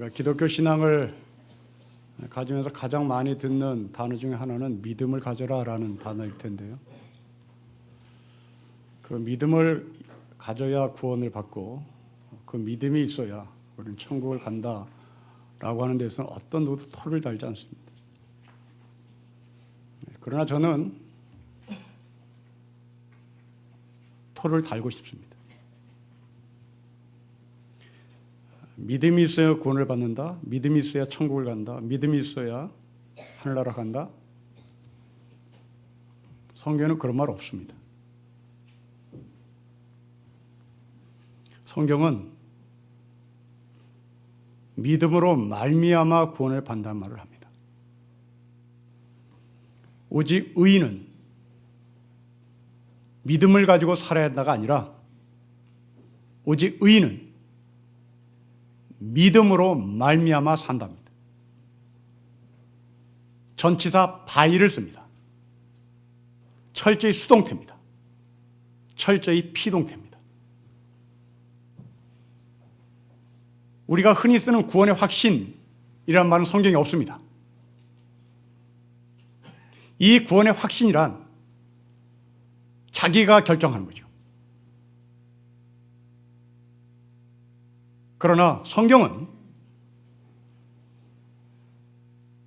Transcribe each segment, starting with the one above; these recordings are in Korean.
우리가 기독교 신앙을 가지면서 가장 많이 듣는 단어 중에 하나는 믿음을 가져라라는 단어일 텐데요. 그 믿음을 가져야 구원을 받고 그 믿음이 있어야 우리는 천국을 간다라고 하는 데서는 어떤 누구도 토를 달지 않습니다. 그러나 저는 토를 달고 싶습니다. 믿음이 있어야 구원을 받는다. 믿음이 있어야 천국을 간다. 믿음이 있어야 하늘나라 간다. 성경에는 그런 말 없습니다. 성경은 믿음으로 말미암아 구원을 받는다는 말을 합니다. 오직 의인은 믿음을 가지고 살아야 한다가 아니라 오직 의인은 믿음으로 말미암아 산답니다. 전치사 바이를 씁니다. 철저히 수동태입니다. 철저히 피동태입니다. 우리가 흔히 쓰는 구원의 확신이라는 말은 성경에 없습니다. 이 구원의 확신이란 자기가 결정하는 거죠. 그러나 성경은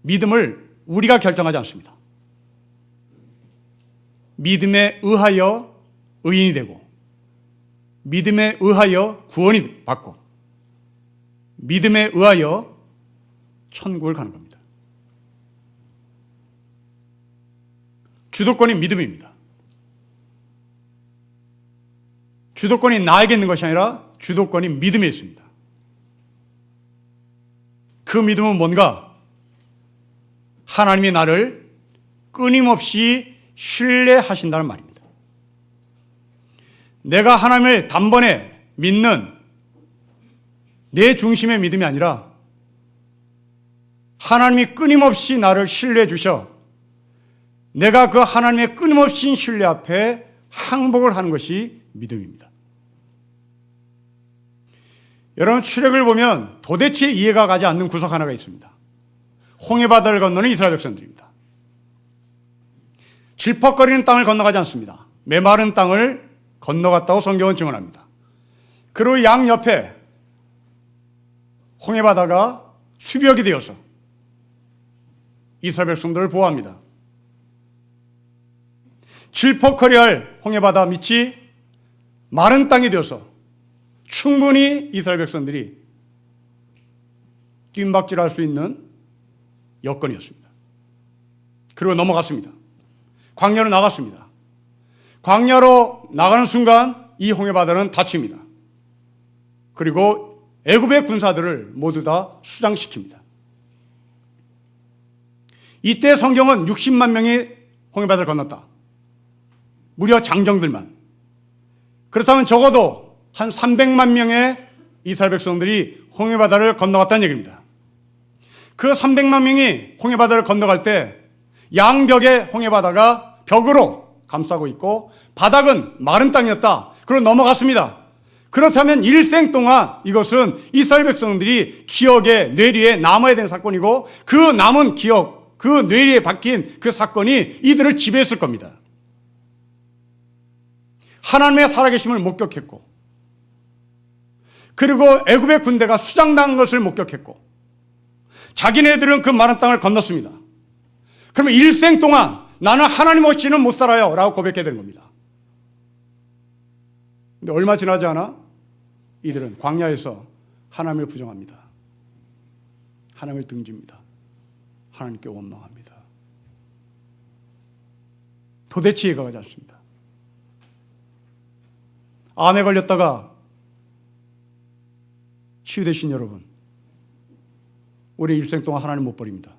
믿음을 우리가 결정하지 않습니다. 믿음에 의하여 의인이 되고 믿음에 의하여 구원이 받고 믿음에 의하여 천국을 가는 겁니다. 주도권이 믿음입니다. 주도권이 나에게 있는 것이 아니라 주도권이 믿음에 있습니다. 그 믿음은 뭔가? 하나님이 나를 끊임없이 신뢰하신다는 말입니다. 내가 하나님을 단번에 믿는 내 중심의 믿음이 아니라 하나님이 끊임없이 나를 신뢰해 주셔 내가 그 하나님의 끊임없이 신뢰 앞에 항복을 하는 것이 믿음입니다. 여러분, 출애굽을 보면 도대체 이해가 가지 않는 구석 하나가 있습니다. 홍해바다를 건너는 이스라엘 백성들입니다. 질퍽거리는 땅을 건너가지 않습니다. 메마른 땅을 건너갔다고 성경은 증언합니다. 그리고 양옆에 홍해바다가 수벽이 되어서 이스라엘 백성들을 보호합니다. 질퍽거리할 홍해바다 밑이 마른 땅이 되어서 충분히 이스라엘 백성들이 뜀박질할 수 있는 여건이었습니다. 그리고 넘어갔습니다. 광야로 나갔습니다. 광야로 나가는 순간 이 홍해바다는 닫힙니다. 그리고 애굽의 군사들을 모두 다 수장시킵니다. 이때 성경은 60만 명이 홍해바다를 건넜다. 무려 장정들만. 그렇다면 적어도 한 300만 명의 이스라엘 백성들이 홍해바다를 건너갔다는 얘기입니다. 그 300만 명이 홍해바다를 건너갈 때 양벽에 홍해바다가 벽으로 감싸고 있고 바닥은 마른 땅이었다. 그리고 넘어갔습니다. 그렇다면 일생 동안 이것은 이스라엘 백성들이 기억에 뇌리에 남아야 되는 사건이고 그 남은 기억, 그 뇌리에 박힌 그 사건이 이들을 지배했을 겁니다. 하나님의 살아계심을 목격했고 그리고 애굽의 군대가 수장당한 것을 목격했고 자기네들은 그 마른 땅을 건넜습니다. 그러면 일생 동안 나는 하나님 없이는 못 살아요 라고 고백해야 되는 겁니다. 근데 얼마 지나지 않아 이들은 광야에서 하나님을 부정합니다. 하나님을 등집니다. 하나님께 원망합니다. 도대체 이해가 가지 않습니다. 암에 걸렸다가 치유되신 여러분, 우리 일생 동안 하나님 못 버립니다.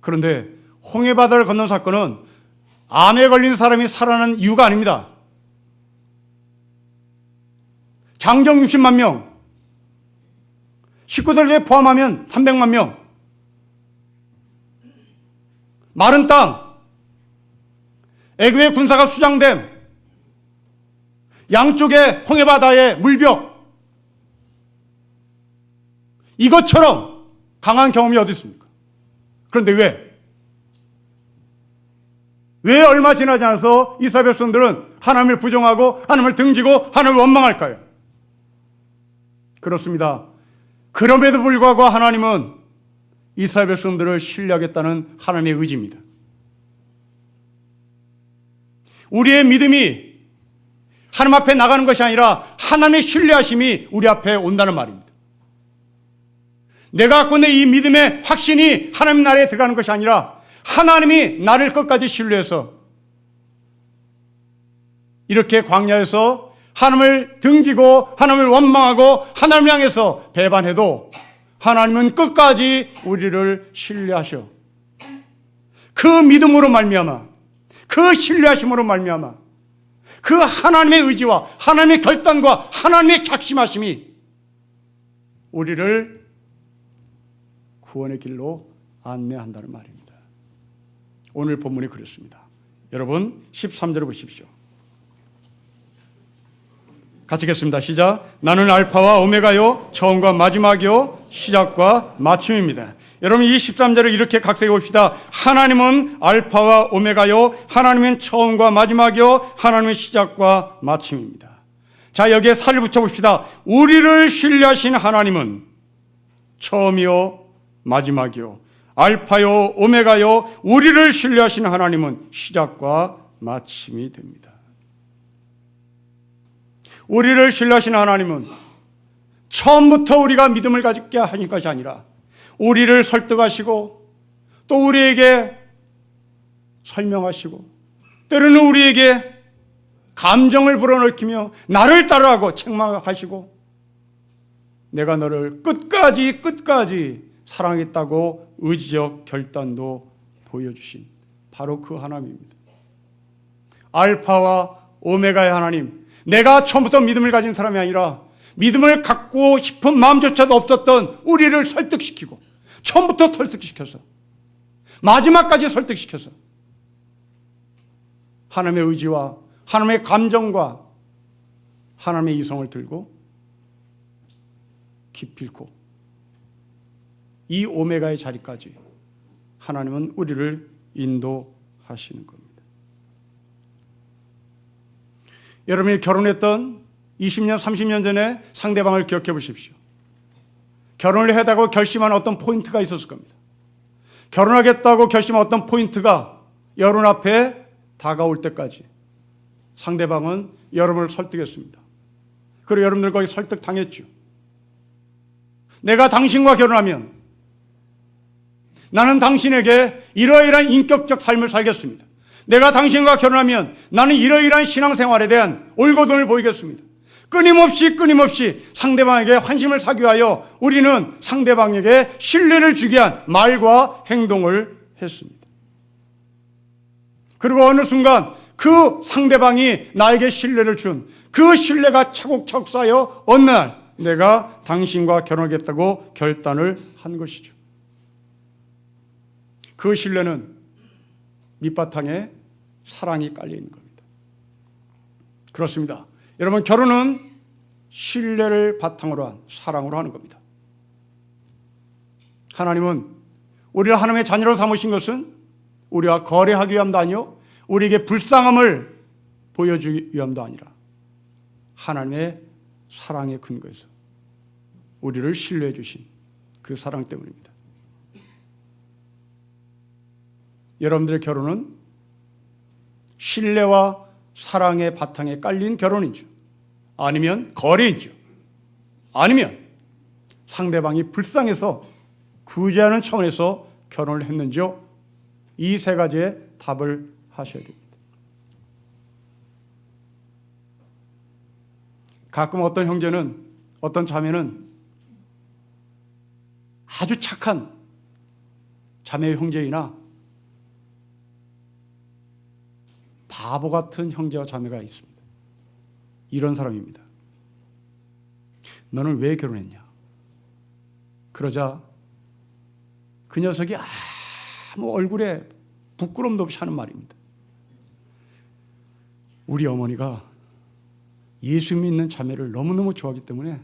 그런데 홍해바다를 건넌 사건은 암에 걸린 사람이 살아나는 이유가 아닙니다. 장정 60만 명, 식구들 포함하면 300만 명, 마른 땅, 애굽의 군사가 수장됨, 양쪽에 홍해바다의 물벽, 이것처럼 강한 경험이 어디 있습니까? 그런데 왜 얼마 지나지 않아서 이스라엘 백성들은 하나님을 부정하고 하나님을 등지고 하나님을 원망할까요? 그렇습니다. 그럼에도 불구하고 하나님은 이스라엘 백성들을 신뢰하겠다는 하나님의 의지입니다. 우리의 믿음이 하나님 앞에 나가는 것이 아니라 하나님의 신뢰하심이 우리 앞에 온다는 말입니다. 내가 갖고 있는 이 믿음의 확신이 하나님 나라에 들어가는 것이 아니라 하나님이 나를 끝까지 신뢰해서 이렇게 광야에서 하나님을 등지고 하나님을 원망하고 하나님을 향해서 배반해도 하나님은 끝까지 우리를 신뢰하셔. 그 믿음으로 말미암아, 그 신뢰하심으로 말미암아, 그 하나님의 의지와 하나님의 결단과 하나님의 작심하심이 우리를 구원의 길로 안내한다는 말입니다. 오늘 본문이 그렇습니다. 여러분 13절을 보십시오. 같이 읽겠습니다. 시작. 나는 알파와 오메가요 처음과 마지막이요 시작과 마침입니다. 여러분 이 13절을 이렇게 각색해 봅시다. 하나님은 알파와 오메가요, 하나님은 처음과 마지막이요, 하나님은 시작과 마침입니다. 자, 여기에 살을 붙여봅시다. 우리를 신뢰하신 하나님은 처음이요 마지막이요, 알파요 오메가요, 우리를 신뢰하신 하나님은 시작과 마침이 됩니다. 우리를 신뢰하신 하나님은 처음부터 우리가 믿음을 가지게 하는 것이 아니라 우리를 설득하시고 또 우리에게 설명하시고 때로는 우리에게 감정을 불어넣기며 나를 따르라고 책망하시고 내가 너를 끝까지 사랑했다고 의지적 결단도 보여주신 바로 그 하나님입니다. 알파와 오메가의 하나님, 내가 처음부터 믿음을 가진 사람이 아니라 믿음을 갖고 싶은 마음조차도 없었던 우리를 설득시키고 처음부터 설득시켜서 마지막까지 설득시켜서 하나님의 의지와 하나님의 감정과 하나님의 이성을 들고 기필코 이 오메가의 자리까지 하나님은 우리를 인도하시는 겁니다. 여러분이 결혼했던 20년, 30년 전에 상대방을 기억해 보십시오. 결혼을 해다고 결심한 어떤 포인트가 있었을 겁니다. 결혼하겠다고 결심한 어떤 포인트가 여러분 앞에 다가올 때까지 상대방은 여러분을 설득했습니다. 그리고 여러분들 거기 설득당했죠. 내가 당신과 결혼하면 나는 당신에게 이러이러한 인격적 삶을 살겠습니다. 내가 당신과 결혼하면 나는 이러이러한 신앙생활에 대한 올곧음을 보이겠습니다. 끊임없이 상대방에게 환심을 사기 위하여 우리는 상대방에게 신뢰를 주게 한 말과 행동을 했습니다. 그리고 어느 순간 그 상대방이 나에게 신뢰를 준 그 신뢰가 차곡차곡 쌓여 어느 날 내가 당신과 결혼하겠다고 결단을 한 것이죠. 그 신뢰는 밑바탕에 사랑이 깔려 있는 겁니다. 그렇습니다. 여러분, 결혼은 신뢰를 바탕으로 한 사랑으로 하는 겁니다. 하나님은 우리를 하나님의 자녀로 삼으신 것은 우리와 거래하기 위함도 아니요 우리에게 불쌍함을 보여주기 위함도 아니라 하나님의 사랑의 근거에서 우리를 신뢰해 주신 그 사랑 때문입니다. 여러분들의 결혼은 신뢰와 사랑의 바탕에 깔린 결혼이죠. 아니면 거래이죠. 아니면 상대방이 불쌍해서 구제하는 차원에서 결혼을 했는지요. 이 세 가지의 답을 하셔야 됩니다. 가끔 어떤 형제는, 어떤 자매는 아주 착한 자매의 형제이나 바보 같은 형제와 자매가 있습니다. 이런 사람입니다. 너는 왜 결혼했냐? 그러자 그 녀석이 아무 얼굴에 부끄럼도 없이 하는 말입니다. 우리 어머니가 예수 믿는 자매를 너무너무 좋아하기 때문에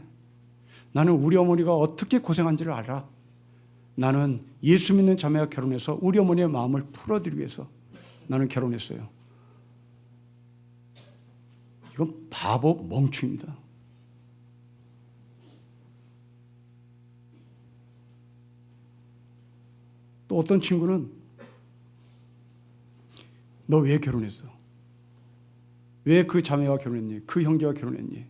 나는 우리 어머니가 어떻게 고생한지를 알아. 나는 예수 믿는 자매와 결혼해서 우리 어머니의 마음을 풀어드리기 위해서 나는 결혼했어요. 이건 바보 멍충입니다. 또 어떤 친구는 너 왜 결혼했어? 왜 그 자매와 결혼했니? 그 형제와 결혼했니?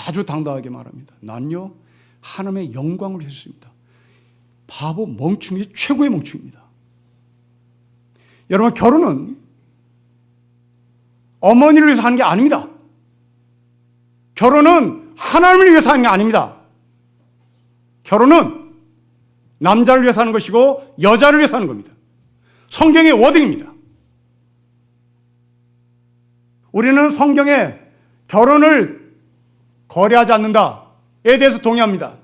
아주 당당하게 말합니다. 난요 하나님의 영광을 위해서입니다. 바보 멍충이 최고의 멍충입니다. 여러분, 결혼은 어머니를 위해서 하는 게 아닙니다. 결혼은 하나님을 위해서 하는 게 아닙니다. 결혼은 남자를 위해서 하는 것이고 여자를 위해서 하는 겁니다. 성경의 워딩입니다. 우리는 성경에 결혼을 거래하지 않는다에 대해서 동의합니다.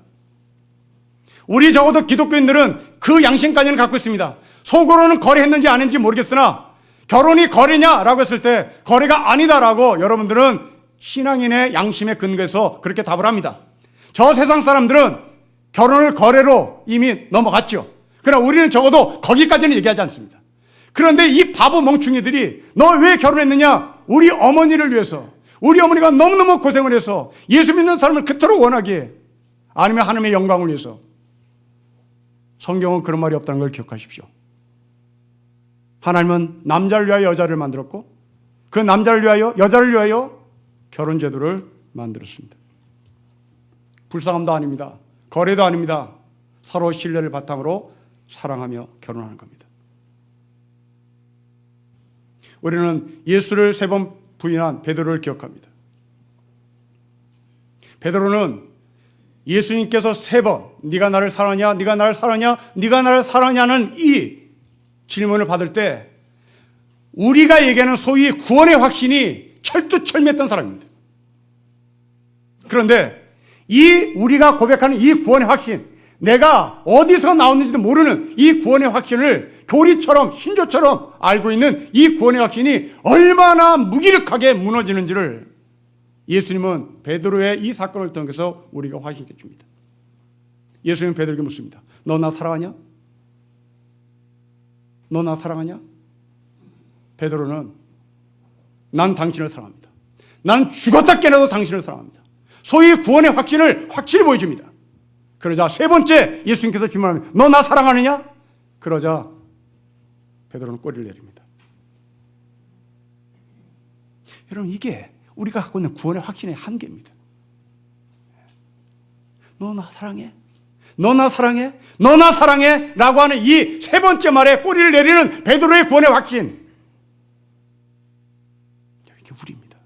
우리 적어도 기독교인들은 그 양심까지는 갖고 있습니다. 속으로는 거래했는지 안 했는지 모르겠으나 결혼이 거래냐라고 했을 때 거래가 아니다라고 여러분들은 신앙인의 양심에 근거해서 그렇게 답을 합니다. 저 세상 사람들은 결혼을 거래로 이미 넘어갔죠. 그러나 우리는 적어도 거기까지는 얘기하지 않습니다. 그런데 이 바보 멍충이들이 너 왜 결혼했느냐? 우리 어머니를 위해서, 우리 어머니가 너무너무 고생을 해서 예수 믿는 사람을 그토록 원하기에, 아니면 하나님의 영광을 위해서. 성경은 그런 말이 없다는 걸 기억하십시오. 하나님은 남자를 위하여 여자를 만들었고 그 남자를 위하여 여자를 위하여 결혼제도를 만들었습니다. 불쌍함도 아닙니다. 거래도 아닙니다. 서로 신뢰를 바탕으로 사랑하며 결혼하는 겁니다. 우리는 예수를 3번 부인한 베드로를 기억합니다. 베드로는 예수님께서 3번 네가 나를 사랑하냐, 네가 나를 사랑하냐, 네가 나를 사랑하냐는 이 질문을 받을 때 우리가 얘기하는 소위 구원의 확신이 철두철미했던 사람입니다. 그런데 이 우리가 고백하는 이 구원의 확신, 내가 어디서 나왔는지도 모르는 이 구원의 확신을 교리처럼 신조처럼 알고 있는 이 구원의 확신이 얼마나 무기력하게 무너지는지를 예수님은 베드로의 이 사건을 통해서 우리가 확인해 줍니다. 예수님은 베드로에게 묻습니다. 너 나 사랑하냐? 너 나 사랑하냐? 베드로는 난 당신을 사랑합니다. 난 죽었다 깨어나도 당신을 사랑합니다. 소위 구원의 확신을 확실히 보여줍니다. 그러자 3번째 예수님께서 질문합니다. 너 나 사랑하느냐? 그러자 베드로는 꼬리를 내립니다. 여러분, 이게 우리가 갖고 있는 구원의 확신의 한계입니다. 너 나 사랑해? 너 나 사랑해? 너 나 사랑해? 라고 하는 이 3번째 말에 꼬리를 내리는 베드로의 구원의 확신. 이게 우리입니다.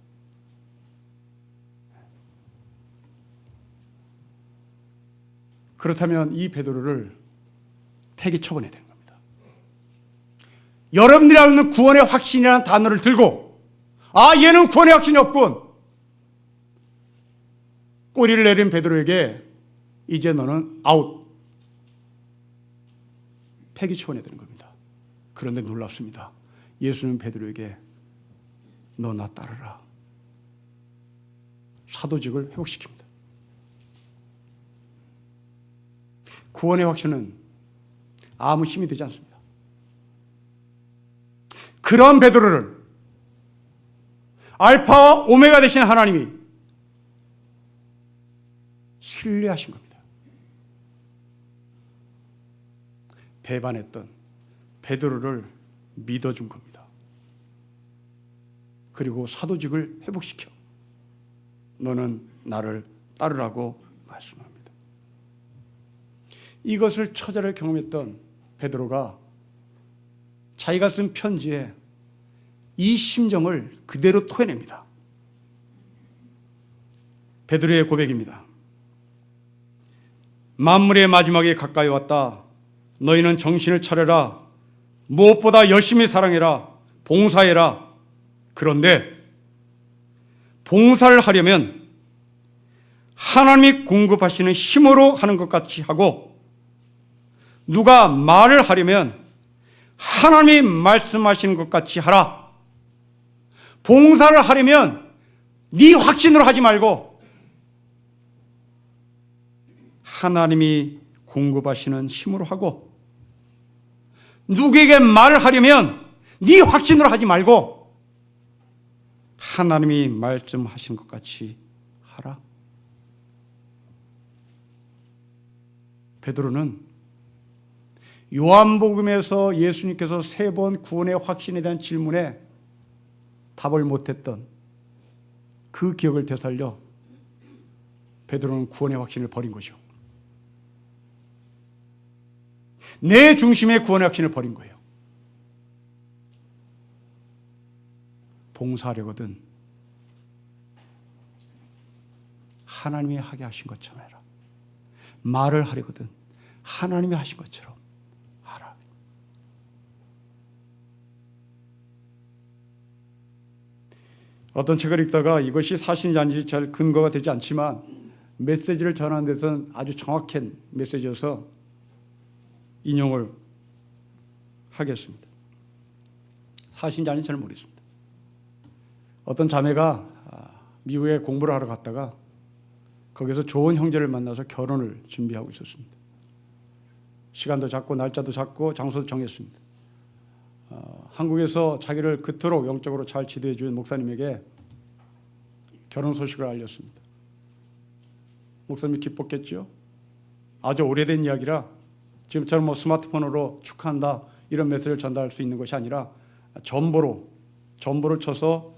그렇다면 이 베드로를 폐기 처분해야 되는 겁니다. 여러분들이 알고 있는 구원의 확신이라는 단어를 들고 얘는 구원의 확신이 없군. 꼬리를 내린 베드로에게 이제 너는 아웃. 폐기 처분해야 되는 겁니다. 그런데 놀랍습니다. 예수는 베드로에게 너 나 따르라. 사도직을 회복시킵니다. 구원의 확신은 아무 힘이 되지 않습니다. 그런 베드로를 알파와 오메가 되신 하나님이 신뢰하신 겁니다. 배반했던 베드로를 믿어준 겁니다. 그리고 사도직을 회복시켜 너는 나를 따르라고 말씀합니다. 이것을 처절하게 경험했던 베드로가 자기가 쓴 편지에 이 심정을 그대로 토해냅니다. 베드로의 고백입니다. 만물의 마지막에 가까이 왔다. 너희는 정신을 차려라. 무엇보다 열심히 사랑해라. 봉사해라. 그런데 봉사를 하려면 하나님이 공급하시는 힘으로 하는 것 같이 하고, 누가 말을 하려면 하나님이 말씀하시는 것 같이 하라. 봉사를 하려면 네 확신으로 하지 말고 하나님이 공급하시는 힘으로 하고, 누구에게 말을 하려면 네 확신으로 하지 말고 하나님이 말씀하신 것 같이 하라. 베드로는 요한복음에서 예수님께서 3번 구원의 확신에 대한 질문에 답을 못했던 그 기억을 되살려 베드로는 구원의 확신을 버린 거죠. 내 중심의 구원의 확신을 버린 거예요. 봉사하려거든 하나님이 하게 하신 것처럼 해라. 말을 하려거든 하나님이 하신 것처럼 하라. 어떤 책을 읽다가 이것이 사실인지 아닌지 잘 근거가 되지 않지만 메시지를 전하는 데서는 아주 정확한 메시지여서 인용을 하겠습니다. 사실인지 아닌지 잘 모르겠습니다. 어떤 자매가 미국에 공부를 하러 갔다가 거기서 좋은 형제를 만나서 결혼을 준비하고 있었습니다. 시간도 잡고 날짜도 잡고 장소도 정했습니다. 한국에서 자기를 그토록 영적으로 잘 지도해 준 목사님에게 결혼 소식을 알렸습니다. 목사님이 기뻤겠죠. 아주 오래된 이야기라 지금처럼 뭐 스마트폰으로 축하한다 이런 메시지를 전달할 수 있는 것이 아니라 전보를 쳐서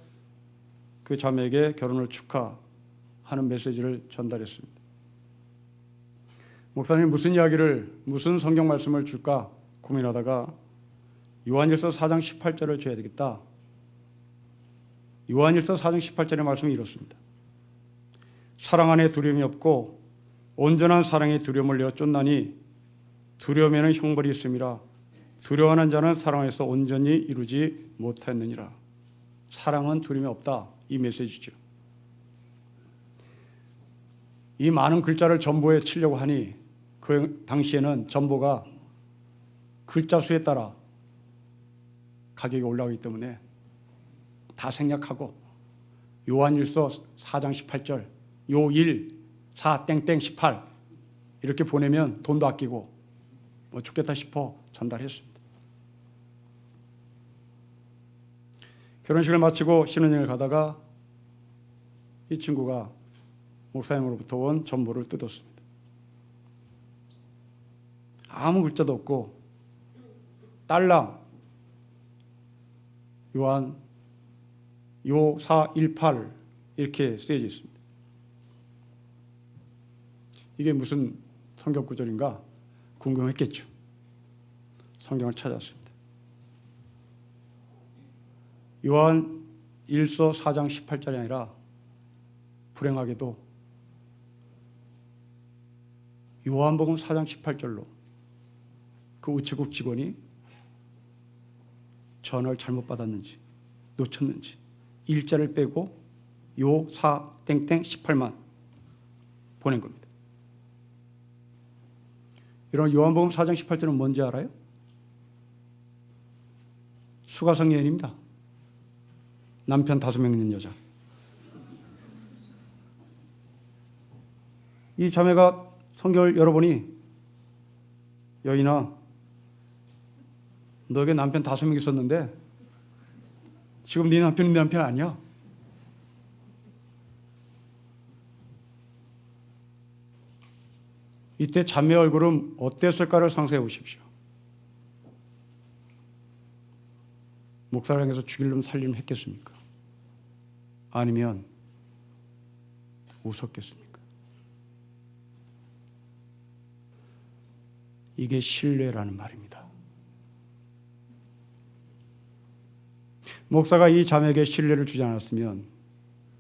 그 자매에게 결혼을 축하하는 메시지를 전달했습니다. 목사님이 무슨 성경 말씀을 줄까 고민하다가 요한일서 4장 18절을 줘야 되겠다. 요한일서 4장 18절의 말씀이 이렇습니다. 사랑 안에 두려움이 없고 온전한 사랑이 두려움을 내어 쫓나니 두려움에는 형벌이 있음이라. 두려워하는 자는 사랑 안에서 온전히 이루지 못하였느니라. 사랑은 두려움이 없다. 이 메시지죠. 이 많은 글자를 전보에 치려고 하니 그 당시에는 전보가 글자 수에 따라 가격이 올라가기 때문에 다 생략하고 요한일서 4장 18절 요 1, 4, 땡땡 18 이렇게 보내면 돈도 아끼고 뭐 좋겠다 싶어 전달했습니다. 결혼식을 마치고 신혼여행을 가다가 이 친구가 목사님으로부터 온 전보를 뜯었습니다. 아무 글자도 없고 딸랑 요한 요 4, 1, 8 이렇게 쓰여져 있습니다. 이게 무슨 성경 구절인가 궁금했겠죠. 성경을 찾았습니다. 요한 1서 4장 18절이 아니라 불행하게도 요한복음 4장 18절로 그 우체국 직원이 전화를 잘못 받았는지 놓쳤는지 일자를 빼고 요 4 땡땡 18만 보낸 겁니다. 여러분 요한복음 4장 18절은 뭔지 알아요? 수가성여인입니다. 남편 5명 있는 여자. 이 자매가 성경을 열어보니 여인아 너에게 남편 5명 있었는데 지금 네 남편은 네 남편 아니야. 이때 자매 얼굴은 어땠을까를 상상해 보십시오. 목사를 향해서 죽일놈 살림을 했겠습니까? 아니면 웃었겠습니까? 이게 신뢰라는 말입니다. 목사가 이 자매에게 신뢰를 주지 않았으면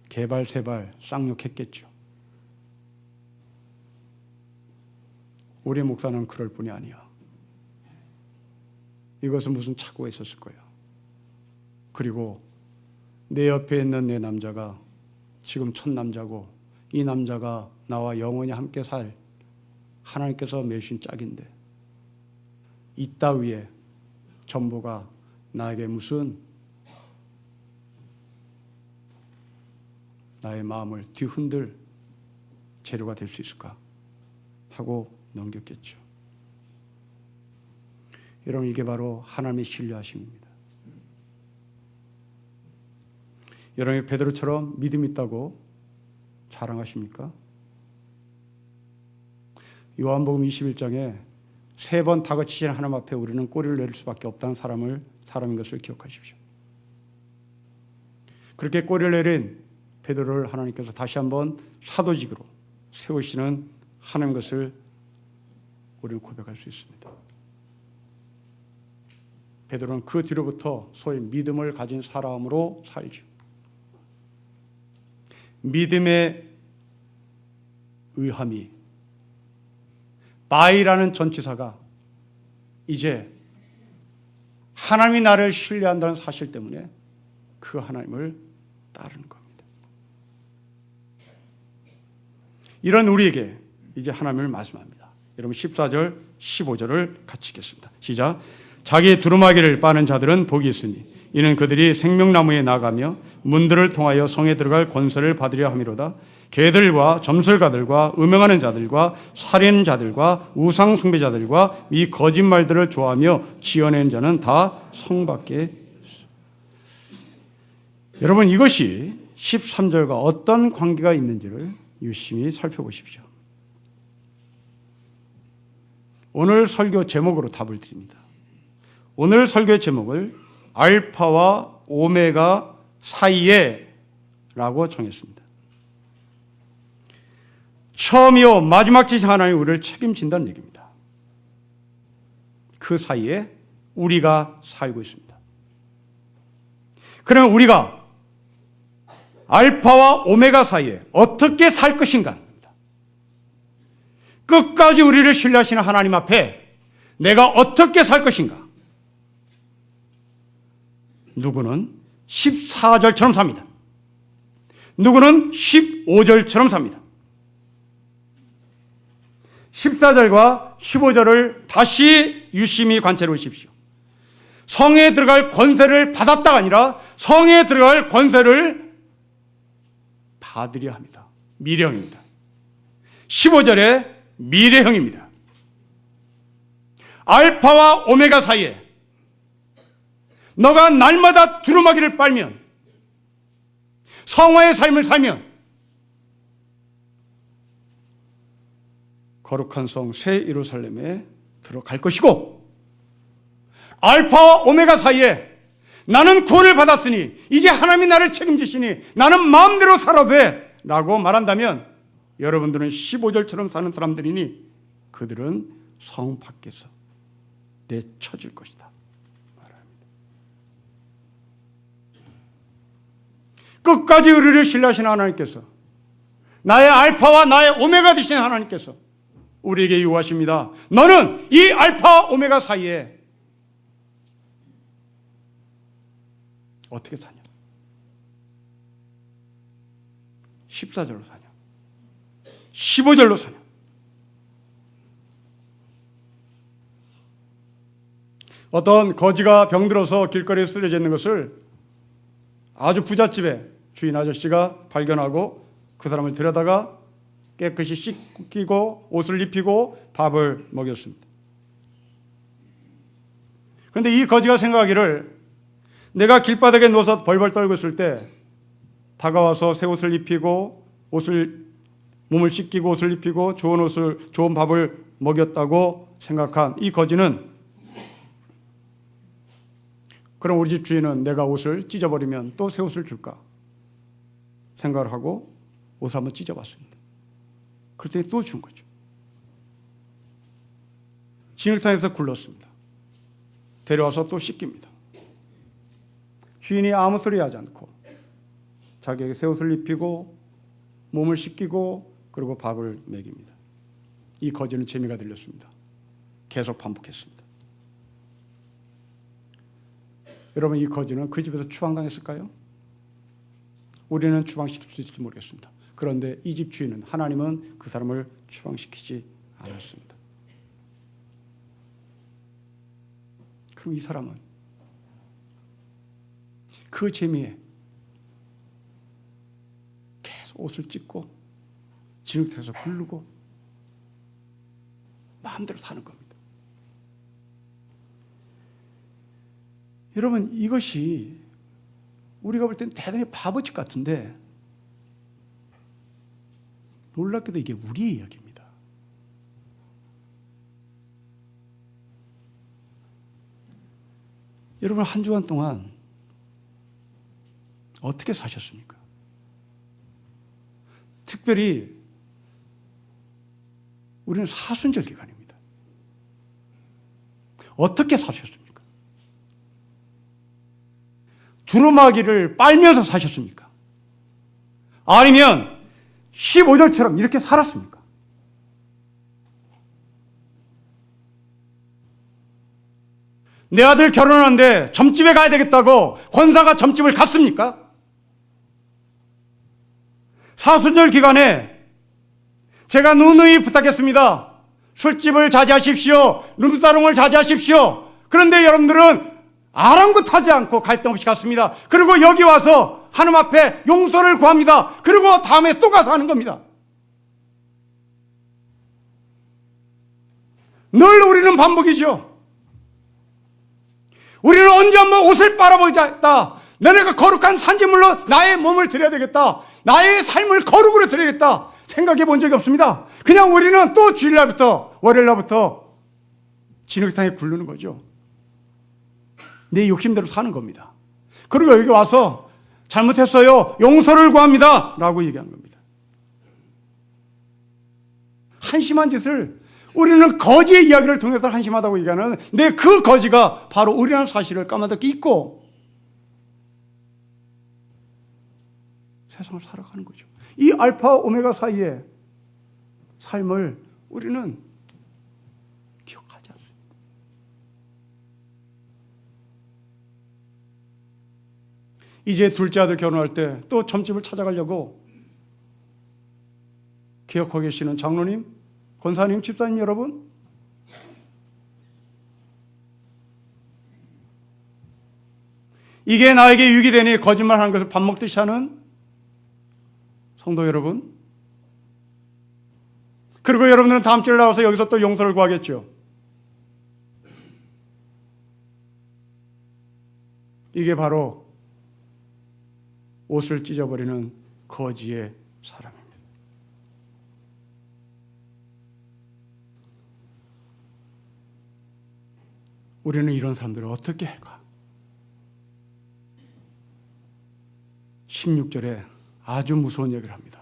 개발세발 쌍욕했겠죠. 우리 목사는 그럴 뿐이 아니야. 이것은 무슨 착오가 있었을 거야. 그리고 내 옆에 있는 내 남자가 지금 첫 남자고 이 남자가 나와 영원히 함께 살 하나님께서 매신 짝인데 이따위에 전보가 나에게 무슨 나의 마음을 뒤흔들 재료가 될 수 있을까 하고 넘겼겠죠. 여러분, 이게 바로 하나님의 신뢰하심입니다. 여러분이 베드로처럼 믿음 있다고 자랑하십니까? 요한복음 21장에 3번 다그치신 하나님 앞에 우리는 꼬리를 내릴 수밖에 없다는 사람인 것을 기억하십시오. 그렇게 꼬리를 내린 베드로를 하나님께서 다시 한번 사도직으로 세우시는 하나님 것을 우리는 고백할 수 있습니다. 베드로는 그 뒤로부터 소위 믿음을 가진 사람으로 살죠. 믿음의 의함이 바이라는 전치사가 이제 하나님이 나를 신뢰한다는 사실 때문에 그 하나님을 따르는 겁니다. 이런 우리에게 이제 하나님을 말씀합니다. 여러분 14절, 15절을 같이 읽겠습니다. 시작. 자기 두루마기를 빠는 자들은 복이 있으니 이는 그들이 생명나무에 나가며 문들을 통하여 성에 들어갈 권세를 받으려 함이로다. 개들과 점술가들과 음행하는 자들과 살인자들과 우상 숭배자들과 이 거짓말들을 좋아하며 지어낸 자는 다 성 밖에 있어. 여러분, 이것이 13절과 어떤 관계가 있는지를 유심히 살펴보십시오. 오늘 설교 제목으로 답을 드립니다. 오늘 설교의 제목을 알파와 오메가 사이에 라고 정했습니다. 처음이요 마지막이신 하나님이 우리를 책임진다는 얘기입니다. 그 사이에 우리가 살고 있습니다. 그러면 우리가 알파와 오메가 사이에 어떻게 살 것인가? 끝까지 우리를 신뢰하시는 하나님 앞에 내가 어떻게 살 것인가? 누구는 14절처럼 삽니다. 누구는 15절처럼 삽니다. 14절과 15절을 다시 유심히 관찰해 보십시오. 성에 들어갈 권세를 받았다가 아니라 성에 들어갈 권세를 받으려 합니다. 미래형입니다. 15절에 미래형입니다. 알파와 오메가 사이에 너가 날마다 두루마기를 빨면, 성화의 삶을 살면 거룩한 성 새 예루살렘에 들어갈 것이고, 알파와 오메가 사이에 나는 구원을 받았으니 이제 하나님이 나를 책임지시니 나는 마음대로 살아도 돼 라고 말한다면 여러분들은 15절처럼 사는 사람들이니 그들은 성 밖에서 내쳐질 것이다 말합니다. 끝까지 우리를 신뢰하시는 하나님께서, 나의 알파와 나의 오메가 되시는 하나님께서 우리에게 요구하십니다. 너는 이 알파와 오메가 사이에 어떻게 사냐? 14절로 사냐? 15절로 사냐? 어떤 거지가 병들어서 길거리에 쓰러져 있는 것을 아주 부잣집의 주인 아저씨가 발견하고 그 사람을 데려다가 깨끗이 씻기고 옷을 입히고 밥을 먹였습니다. 그런데 이 거지가 생각하기를 내가 길바닥에 누워서 벌벌 떨고 있을 때 다가와서 새 옷을 입히고 몸을 씻기고 옷을 입히고 좋은 밥을 먹였다고 생각한 이 거지는, 그럼 우리 집 주인은 내가 옷을 찢어버리면 또 새 옷을 줄까 생각을 하고 옷을 한번 찢어봤습니다. 그랬더니 또 준 거죠. 진흙탕에서 굴렀습니다. 데려와서 또 씻깁니다. 주인이 아무 소리 하지 않고 자기에게 새 옷을 입히고 몸을 씻기고 그리고 밥을 먹입니다. 이 거지는 재미가 들렸습니다. 계속 반복했습니다. 여러분, 이 거지는 그 집에서 추방당했을까요? 우리는 추방시킬 수 있을지 모르겠습니다. 그런데 이 집 주인은, 하나님은 그 사람을 추방시키지 않았습니다. 그럼 이 사람은 그 재미에 계속 옷을 찢고 진흙탕에서 굴르고 마음대로 사는 겁니다. 여러분, 이것이 우리가 볼 때는 대단히 바보짓 같은데 놀랍게도 이게 우리의 이야기입니다. 여러분, 한 주간 동안 어떻게 사셨습니까? 특별히 우리는 사순절 기간입니다. 어떻게 사셨습니까? 두루마기를 빨면서 사셨습니까? 아니면 15절처럼 이렇게 살았습니까? 내 아들 결혼하는데 점집에 가야 되겠다고 권사가 점집을 갔습니까? 사순절 기간에 제가 누누이 부탁했습니다. 술집을 자제하십시오. 룸사롱을 자제하십시오. 그런데 여러분들은 아랑곳하지 않고 갈등 없이 갔습니다. 그리고 여기 와서 하나님 앞에 용서를 구합니다. 그리고 다음에 또 가서 하는 겁니다. 늘 우리는 반복이죠. 우리는 언제 한번 옷을 빨아보겠다. 너네가 거룩한 산지물로 나의 몸을 드려야 되겠다. 나의 삶을 거룩으로 드려야겠다. 생각해 본 적이 없습니다. 그냥 우리는 또 주일날부터 월요일날부터 진흙탕에 굴르는 거죠. 내 욕심대로 사는 겁니다. 그리고 여기 와서 잘못했어요. 용서를 구합니다. 라고 얘기한 겁니다. 한심한 짓을 우리는 거지의 이야기를 통해서 한심하다고 얘기하는 근데 그 거지가 바로 우리라는 사실을 까마득히 잊고 세상을 살아가는 거죠. 이 알파 오메가 사이의 삶을 우리는 기억하지 않습니다. 이제 둘째 아들 결혼할 때 또 점집을 찾아가려고 기억하고 계시는 장로님, 권사님, 집사님 여러분, 이게 나에게 유익이 되니 거짓말하는 것을 밥 먹듯이 하는 성도 여러분, 그리고 여러분들은 다음 주에 나와서 여기서 또 용서를 구하겠죠. 이게 바로 옷을 찢어버리는 거지의 사람입니다. 우리는 이런 사람들을 어떻게 할까? 16절에 아주 무서운 얘기를 합니다.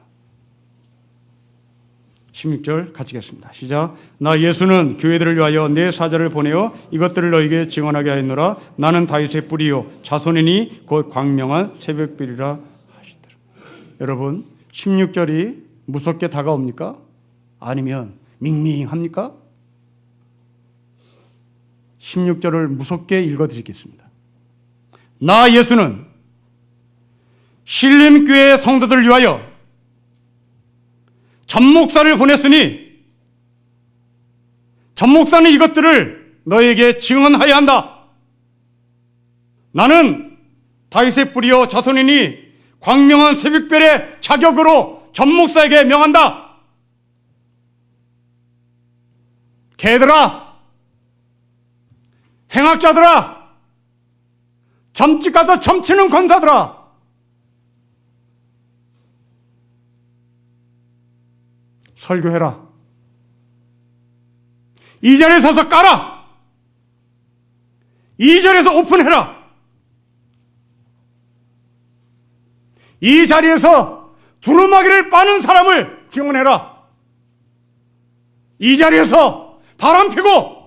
16절 같이 읽겠습니다. 시작. 나 예수는 교회들을 위하여 내 사자를 보내어 이것들을 너에게 증언하게 하였노라. 나는 다윗의 뿌리요 자손이니 곧 광명한 새벽별이라 하시더라. 여러분, 16절이 무섭게 다가옵니까? 아니면 밍밍합니까? 16절을 무섭게 읽어드리겠습니다. 나 예수는 신림교회 성도들을 위하여 전목사를 보냈으니 전목사는 이것들을 너에게 증언하여야 한다. 나는 다윗의 뿌리요 자손이니 광명한 새벽별의 자격으로 전목사에게 명한다. 개들아, 행악자들아, 점집 가서 점치는 권사들아, 설교해라. 이 자리에 서서 까라. 이 자리에서 오픈해라. 이 자리에서 두루마기를 빠는 사람을 증언해라. 이 자리에서 바람 피고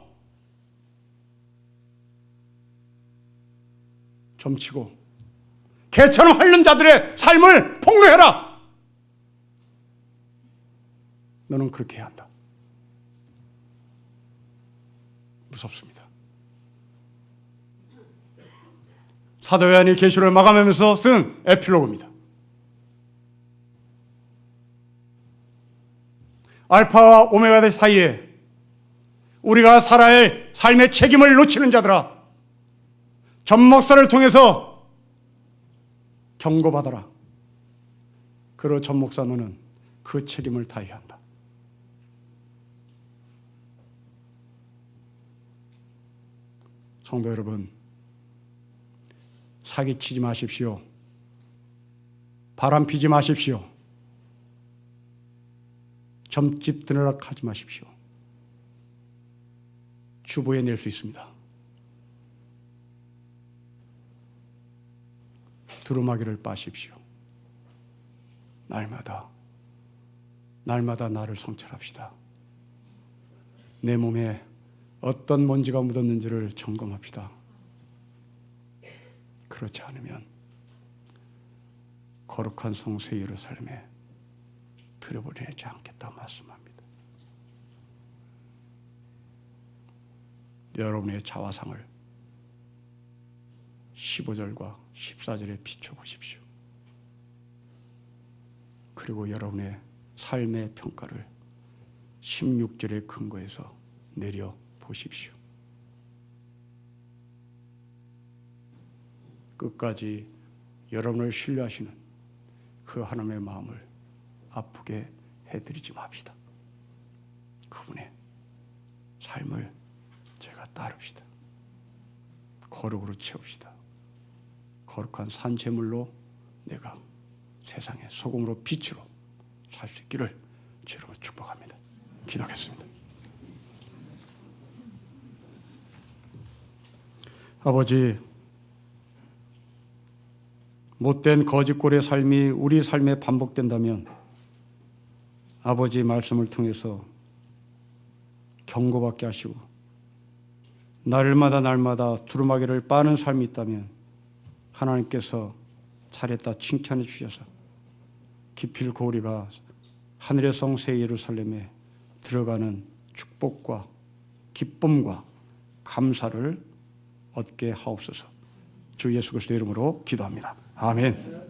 점치고 개처럼 핥는 자들의 삶을 폭로해라. 너는 그렇게 해야 한다. 무섭습니다. 사도 요한이 계시를 마감하면서 쓴 에필로그입니다. 알파와 오메가 사이에 우리가 살아야 할 삶의 책임을 놓치는 자들아, 전목사를 통해서 경고받아라. 그러 전목사 너는 그 책임을 다해야 한다. 성도 여러분, 사기치지 마십시오. 바람 피지 마십시오. 점집 드느라 하지 마십시오. 주보에 낼 수 있습니다. 두루마기를 빠십시오. 날마다 나를 성찰합시다. 내 몸에 어떤 먼지가 묻었는지를 점검합시다. 그렇지 않으면 거룩한 성소 예루살렘에 들여보내지 않겠다고 말씀합니다. 여러분의 자화상을 15절과 14절에 비춰보십시오. 그리고 여러분의 삶의 평가를 16절의 근거에서 내려보십시오. 끝까지 여러분을 신뢰하시는 그 하나님의 마음을 아프게 해드리지 맙시다. 그분의 삶을 제가 따릅시다. 거룩으로 채웁시다. 거룩한 산재물로 내가 세상의 소금으로 빛으로 살 수 있기를 주로 축복합니다. 기도하겠습니다. 아버지, 못된 거짓골의 삶이 우리 삶에 반복된다면 아버지 말씀을 통해서 경고받게 하시고 날마다 두루마기를 빠는 삶이 있다면 하나님께서 잘했다 칭찬해 주셔서 기필고리가 하늘의 성새 예루살렘에 들어가는 축복과 기쁨과 감사를 얻게 하옵소서. 주 예수 그리스도의 이름으로 기도합니다. 아멘.